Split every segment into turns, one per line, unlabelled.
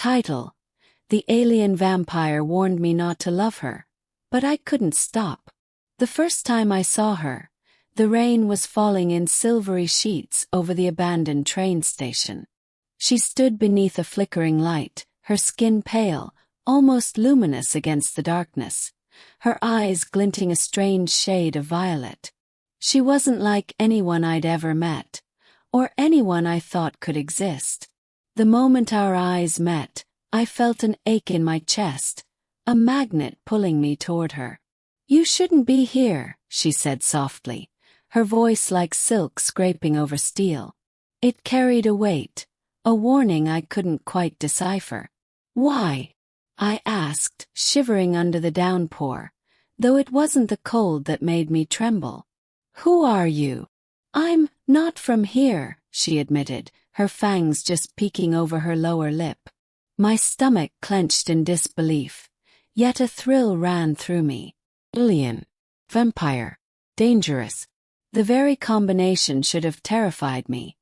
Title: The Alien Vampire Warned Me Not to Love Her, but I couldn't stop. The first time I saw her, the rain was falling in silvery sheets over the abandoned train station. She stood beneath a flickering light, her skin pale, almost luminous against the darkness, her eyes glinting a strange shade of violet. She wasn't like anyone I'd ever met, or anyone I thought could exist. The moment our eyes met, I felt an ache in my chest, a magnet pulling me toward her. "You shouldn't be here," she said softly, her voice like silk scraping over steel. It carried a weight, a warning I couldn't quite decipher. "Why?" I asked, shivering under the downpour, though it wasn't the cold that made me tremble. "Who are you?" "I'm not from here," she admitted, her fangs just peeking over her lower lip. My stomach clenched in disbelief, yet a thrill ran through me. Alien, vampire, dangerous. The very combination should have terrified me,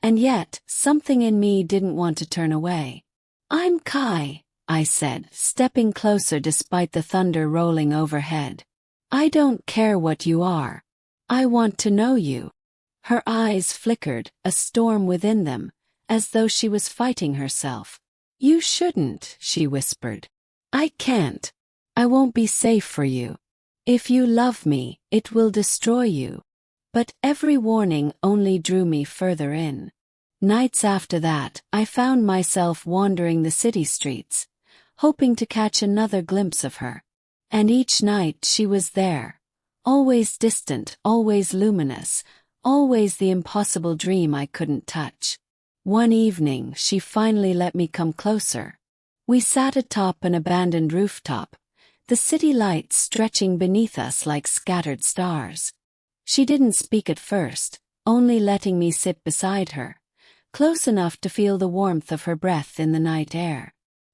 and yet something in me didn't want to turn away. "I'm Kai," I said, stepping closer despite the thunder rolling overhead. "I don't care what you are. I want to know you." Her eyes flickered, a storm within them, as though she was fighting herself. "You shouldn't," she whispered. "I can't. I won't be safe for you. If you love me, it will destroy you." But every warning only drew me further in. Nights after that, I found myself wandering the city streets, hoping to catch another glimpse of her. And each night she was there, always distant, always luminous, always the impossible dream I couldn't touch. One evening, she finally let me come closer. We sat atop an abandoned rooftop, the city lights stretching beneath us like scattered stars. She didn't speak at first, only letting me sit beside her, close enough to feel the warmth of her breath in the night air.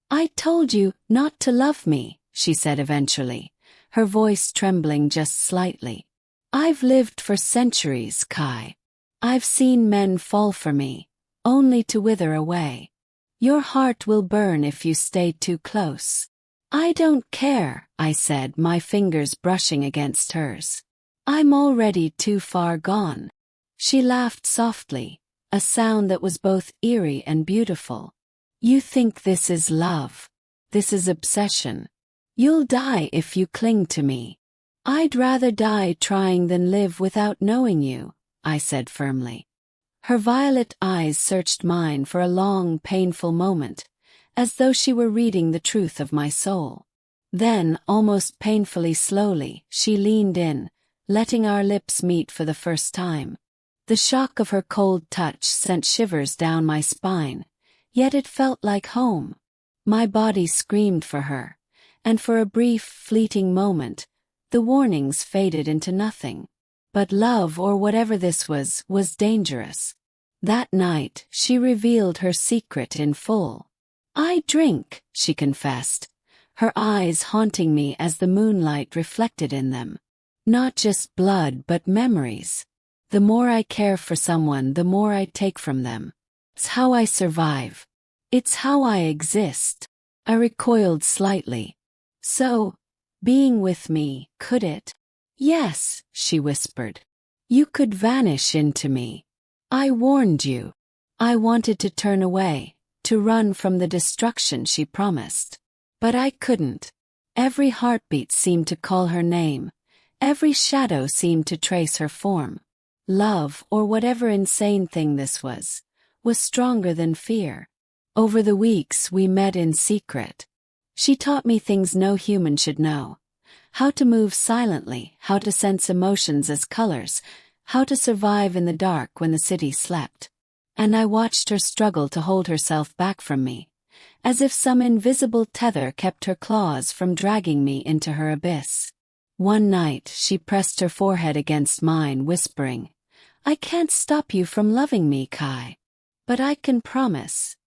"I told you not to love me," she said eventually, her voice trembling just slightly. "I've lived for centuries, Kai. I've seen men fall for me, only to wither away. Your heart will burn if you stay too close." "I don't care," I said, my fingers brushing against hers. "I'm already too far gone." She laughed softly, a sound that was both eerie and beautiful. "You think this is love? This is obsession. You'll die if you cling to me." "I'd rather die trying than live without knowing you," I said firmly. Her violet eyes searched mine for a long, painful moment, as though she were reading the truth of my soul. Then, almost painfully slowly, she leaned in, letting our lips meet for the first time. The shock of her cold touch sent shivers down my spine, yet it felt like home. My body screamed for her, and for a brief, fleeting moment, the warnings faded into nothing. But love, or whatever this was dangerous. That night, she revealed her secret in full. "I drink," she confessed, her eyes haunting me as the moonlight reflected in them. "Not just blood but memories. The more I care for someone, the more I take from them. It's how I survive. It's how I exist." I recoiled slightly. "So, being with me, could it?" "Yes," she whispered. "You could vanish into me. I warned you." I wanted to turn away, to run from the destruction she promised. But I couldn't. Every heartbeat seemed to call her name. Every shadow seemed to trace her form. Love, or whatever insane thing this was stronger than fear. Over the weeks we met in secret. She taught me things no human should know. How to move silently, how to sense emotions as colors, how to survive in the dark when the city slept. And I watched her struggle to hold herself back from me, as if some invisible tether kept her claws from dragging me into her abyss. One night, she pressed her forehead against mine, whispering, "I can't stop you from loving me, Kai. But I can promise.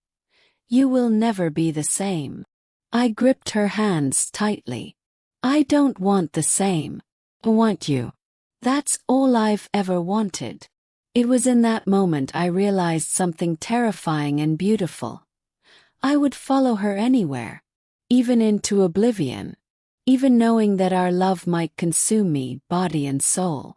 You will never be the same." I gripped her hands tightly. "I don't want the same. I want you. That's all I've ever wanted." It was in that moment I realized something terrifying and beautiful. I would follow her anywhere, even into oblivion, even knowing that our love might consume me, body and soul.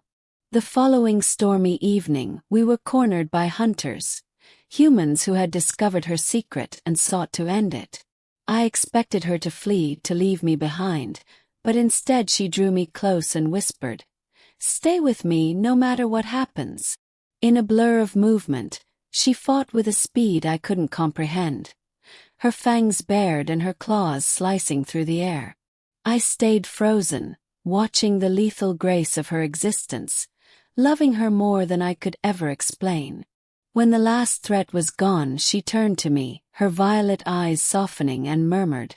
The following stormy evening, we were cornered by hunters, humans who had discovered her secret and sought to end it. I expected her to flee, to leave me behind, but instead she drew me close and whispered, "Stay with me no matter what happens." In a blur of movement, she fought with a speed I couldn't comprehend, her fangs bared and her claws slicing through the air. I stayed frozen, watching the lethal grace of her existence, loving her more than I could ever explain. When the last threat was gone, she turned to me, her violet eyes softening, and murmured,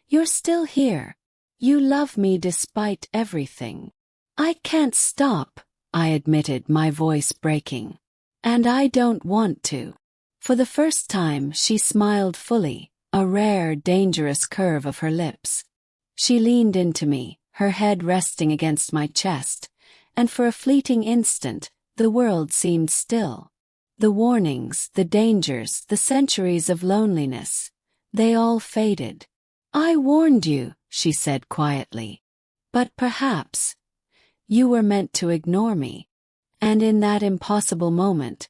"You're still here. You love me despite everything." "I can't stop," I admitted, my voice breaking. "And I don't want to." For the first time, she smiled fully, a rare, dangerous curve of her lips. She leaned into me, her head resting against my chest, and for a fleeting instant, the world seemed still. The warnings, the dangers, the centuries of loneliness, they all faded. "I warned you," she said quietly. "But perhaps you were meant to ignore me." And in that impossible moment,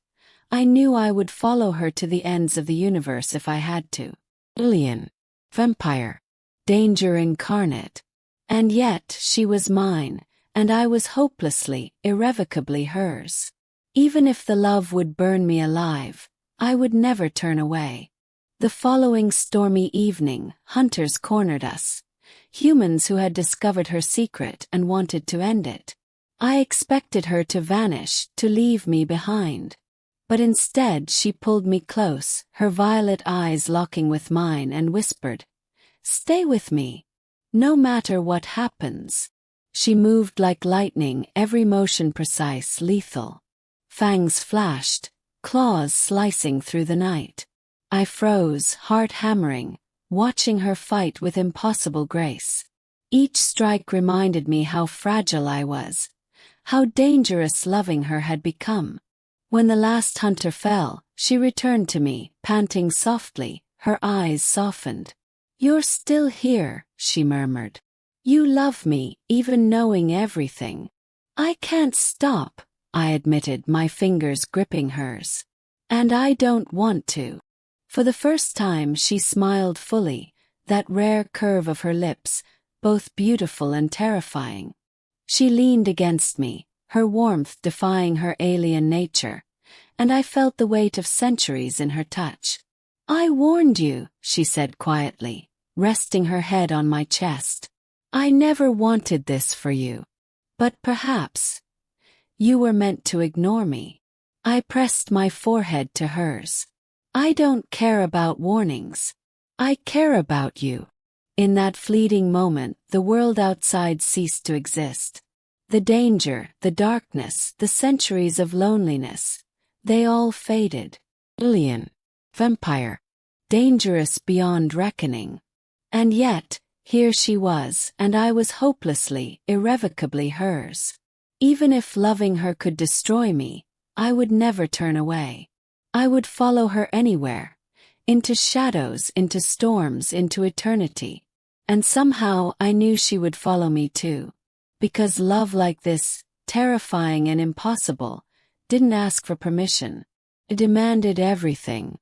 I knew I would follow her to the ends of the universe if I had to. Alien, vampire, danger incarnate. And yet she was mine, and I was hopelessly, irrevocably hers. Even if the love would burn me alive, I would never turn away. The following stormy evening, hunters cornered us, humans who had discovered her secret and wanted to end it. I expected her to vanish, to leave me behind. But instead she pulled me close, her violet eyes locking with mine, and whispered, "Stay with me, no matter what happens." She moved like lightning, every motion precise, lethal. Fangs flashed, claws slicing through the night. I froze, heart hammering, watching her fight with impossible grace. Each strike reminded me how fragile I was, how dangerous loving her had become. When the last hunter fell, she returned to me, panting softly, her eyes softened. "You're still here," she murmured. "You love me, even knowing everything." "I can't stop," I admitted, my fingers gripping hers. "And I don't want to." For the first time she smiled fully, that rare curve of her lips, both beautiful and terrifying. She leaned against me, her warmth defying her alien nature, and I felt the weight of centuries in her touch. "I warned you," she said quietly, resting her head on my chest. "I never wanted this for you. But perhaps you were meant to ignore me." I pressed my forehead to hers. "I don't care about warnings. I care about you." In that fleeting moment, the world outside ceased to exist. The danger, the darkness, the centuries of loneliness, they all faded. Alien, vampire, dangerous beyond reckoning. And yet, here she was, and I was hopelessly, irrevocably hers. Even if loving her could destroy me, I would never turn away. I would follow her anywhere, into shadows, into storms, into eternity. And somehow I knew she would follow me too. Because love like this, terrifying and impossible, didn't ask for permission. It demanded everything.